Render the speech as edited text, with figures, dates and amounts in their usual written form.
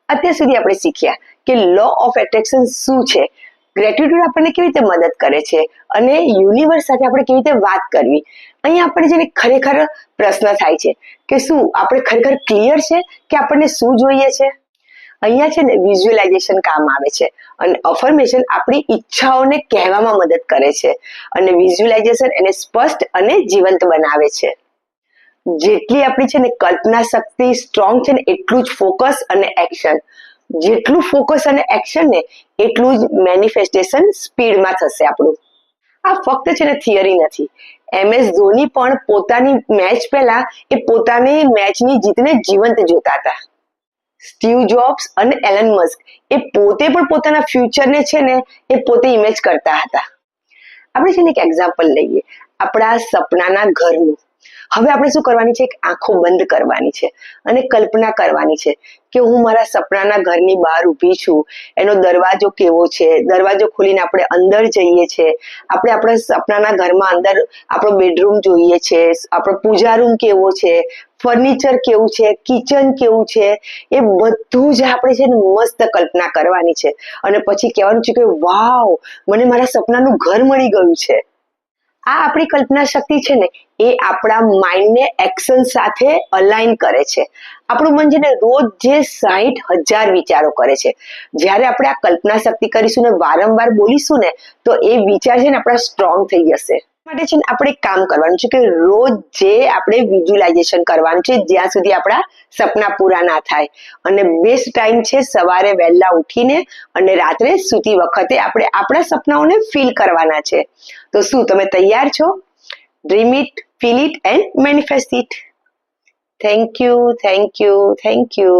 અત્યાર સુધી આપણે શીખ્યા કે લો ઓફ એટ્રેક્શન શું છે, ગ્રેટિટ્યુડ આપણને કેવી રીતે મદદ કરે છે અને યુનિવર્સ સાથે આપણે કેવી રીતે વાત કરવી. અહીંયા આપણે જેને ખરેખર પ્રશ્ન થાય છે કે શું આપણે ખરેખર ક્લિયર છે કે આપણને શું જોઈએ છે. અહીંયા છે ને વિઝ્યુઅલાઇઝેશન કામ આવે છે અને અફર્મેશન આપણી ઈચ્છાઓને કહેવામાં મદદ કરે છે અને વિઝ્યુઅલાઇઝેશન એને સ્પષ્ટ અને જીવંત બનાવે છે. જેટલી આપણી છે ને કલ્પના શક્તિ સ્ટ્રોંગ છે ને એટલું જ ફોકસ અને એક્શન, જેટલું ફોકસ અને એક્શન ને એટલું જ મેનિફેસ્ટેશન સ્પીડમાં થશે આપણું. આ ફક્ત છે ને થિયરી નથી. MS ધોની પણ પોતાની મેચ પહેલા એ પોતાની મેચની જીતને જીવંત જોતા હતા. સ્ટીવ જોબ્સ અને એલન મસ્ક એ પોતે પણ પોતાના ફ્યુચરને છે ને એ પોતે ઇમેજ કરતા હતા. આપણે છે ને એક એક્ઝામ્પલ લઈએ આપણા સપનાના ઘરનું. હવે આપણે શું કરવાની છે, આંખો બંધ કરવાની છે અને કલ્પના કરવાની છે કે હું મારા સપનાના ઘરની બહાર ઊભી છું, એનો દરવાજો કેવો છે, દરવાજો ખોલીને આપણે અંદર જઈએ છીએ, આપણે આપણા સપનાના ઘરમાં અંદર આપણો બેડરૂમ જોઈએ છે, આપણો પૂજા રૂમ કેવો છે, ફર્નિચર કેવું છે, કિચન કેવું છે, એ બધું જ આપણે છે ને મસ્ત કલ્પના કરવાની છે અને પછી કહેવાનું છે કે વાવ, મને મારા સપનાનું ઘર મળી ગયું છે. આ આપણી કલ્પના શક્તિ છે ને એ આપણા માઇન્ડને એક્શન સાથે અલાઇન કરે છે. આપણું મન છે ને રોજ જે 60,000 વિચારો કરે છે. જ્યારે આપણે આ કલ્પના શક્તિ કરીશું ને વારંવાર બોલીશું ને તો એ વિચાર છે ને આપણા સ્ટ્રોંગ થઈ જશે. માટે છે ને આપણે એક કામ કરવાનું છે કે રોજ જે આપણે વિઝ્યુઅલાઇઝેશન કરવાનું છે જ્યાં સુધી આપણા સપના પૂરા ના થાય. અને બેસ્ટ ટાઈમ છે સવારે વહેલા ઉઠીને અને રાત્રે સૂતી વખતે આપણે આપણા સપનાઓને ફીલ કરવાના છે. તો શું તમે તૈયાર છો? Dream it, feel it and manifest it. Thank you, thank you, thank you.